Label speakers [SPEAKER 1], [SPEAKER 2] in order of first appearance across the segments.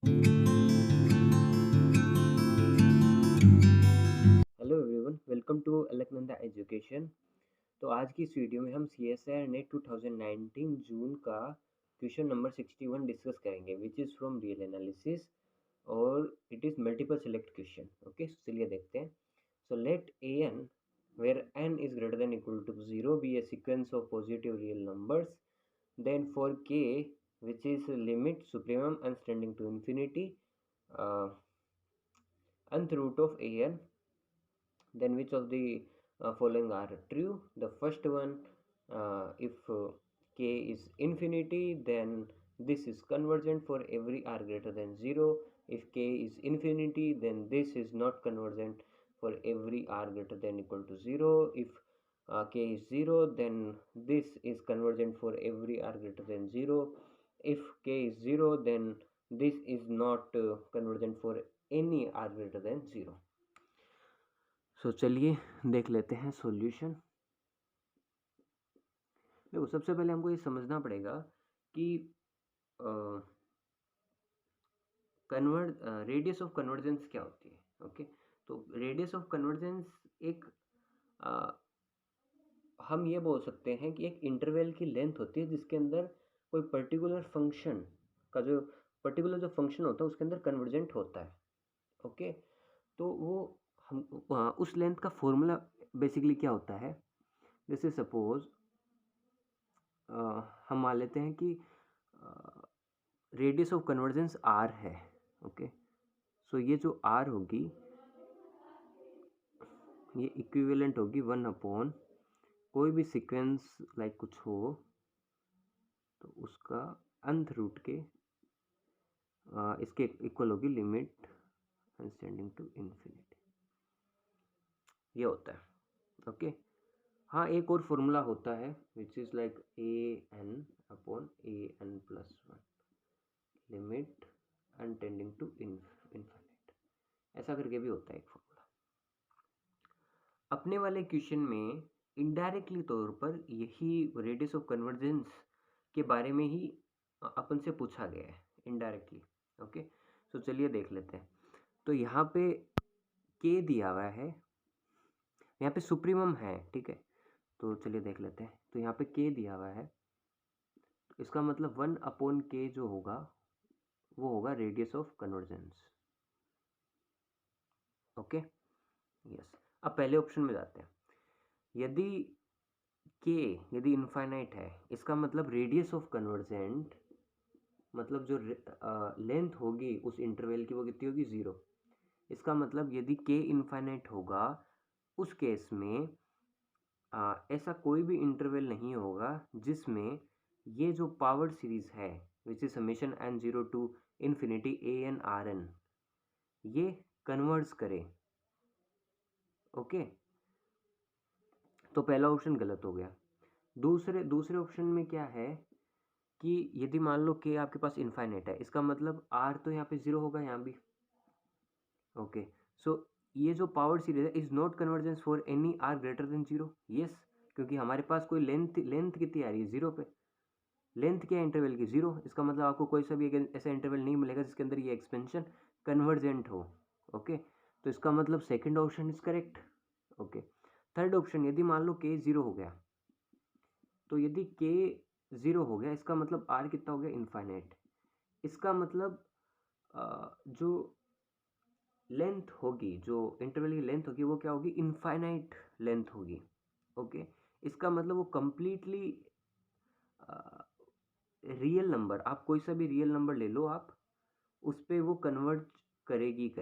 [SPEAKER 1] Hello everyone, welcome to Alaknanda education. तो आज की इस वीडियो में हम C S I R NET 2019 जून का क्वेश्चन नंबर 61 डिस्कस करेंगे, which is from real analysis और it is multiple select question. Okay, चलिए देखते हैं। So let a n where n is greater than equal to 0 be a sequence of positive real numbers, then for k which is limit supremum and tending to infinity, nth root of an, then which of the following are true? The first one, if k is infinity, then this is convergent for every r greater than 0. If k is infinity, then this is not convergent for every r greater than equal to 0. If k is 0, then this is convergent for every r greater than 0. If k is 0, then this is not convergent for any r greater than 0. सो चलिए देख लेते हैं solution. देखो, सबसे पहले हमको ये समझना पड़ेगा कि रेडियस ऑफ कन्वर्जेंस क्या होती है। ओके, तो रेडियस ऑफ कन्वर्जेंस एक हम ये बोल सकते हैं कि एक इंटरवल की लेंथ होती है जिसके अंदर कोई पर्टिकुलर फंक्शन का जो फंक्शन होता है उसके अंदर कन्वर्जेंट होता है। ओके, तो वो हम उस लेंथ का फॉर्मूला बेसिकली क्या होता है। जैसे सपोज हम मान लेते हैं कि रेडियस ऑफ कन्वर्जेंस आर है। ओके, सो ये जो आर होगी ये इक्विवेलेंट होगी 1 कोई भी सीक्वेंस लाइक कुछ हो तो उसका nth रूट के इसके इक्वल होगी लिमिट एक्सटेंडिंग टू इन्फिनिटी, ये होता है। ओके, हाँ, एक और फॉर्मूला होता है which is like an/an+1 limit and tending to infinite, ऐसा करके भी होता है एक फॉर्मूला। अपने वाले क्वेश्चन में इनडायरेक्टली तौर पर यही रेडियस ऑफ कन्वर्जेंस के बारे में ही अपन से पूछा गया है इनडायरेक्टली। ओके, सो चलिए देख लेते हैं। तो यहाँ पे के दिया हुआ है, यहाँ पे सुप्रीमम है, ठीक है। तो चलिए देख लेते हैं। तो यहाँ पे के दिया हुआ है, तो इसका मतलब 1/k जो होगा वो होगा radius of convergence. Okay, yes. अब पहले ऑप्शन में जाते हैं। यदि यदि इनफाइनाइट है, इसका मतलब रेडियस ऑफ कन्वर्जेंट मतलब जो लेंथ होगी उस इंटरवल की वो कितनी होगी, 0। इसका मतलब यदि के इनफाइनाइट होगा उस केस में ऐसा कोई भी इंटरवल नहीं होगा जिसमें ये जो पावर सीरीज है which is summation n0 to infinity an ये कन्वर्ज करे। ओके, तो पहला ऑप्शन गलत हो गया। दूसरे ऑप्शन में क्या है कि यदि मान लो कि आपके पास इनफाइनाइट है, इसका मतलब r तो यहाँ पे 0 होगा, यहाँ भी। ओके, सो ये जो पावर सीरीज है is not convergence for any r greater than 0। Yes, क्योंकि हमारे पास कोई लेंथ कितनी आ रही है, 0 पे। लेंथ क्या है इंटरवल की, 0। इसका मतलब आपको कोई सा भी ऐसा इंटरवल नहीं मिलेगा जिसके अंदर ये एक्सपेंशन कन्वर्जेंट हो। ओके, तो इसका मतलब second option is correct. Okay, third option, यदि मान लो के 0 हो गया, तो यदि के 0 हो गया इसका मतलब r कितना हो गया, इनफाइनाइट। इसका मतलब जो लेंथ होगी, जो इंटरवल की लेंथ होगी वो क्या होगी, इनफाइनाइट लेंथ होगी। ओके, इसका मतलब वो कंप्लीटली रियल नंबर, आप कोई सा भी रियल नंबर ले लो, आप उस पर वो कन्वर्ट करेगी।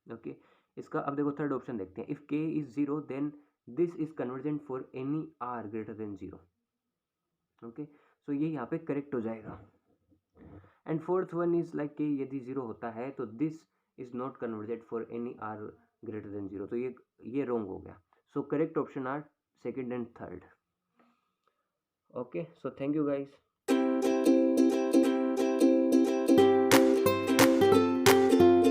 [SPEAKER 1] ओके, इसका अब देखो थर्ड ऑप्शन देखते हैं। If k is 0 then this is convergent for any r greater than 0। Okay, so ये यहाँ पे करेक्ट हो जाएगा। And fourth one is like कि यदि 0 होता है तो this is not convergent for any r greater than 0, तो ये रॉन्ग हो गया। So correct option are second and third. Okay, so thank you guys.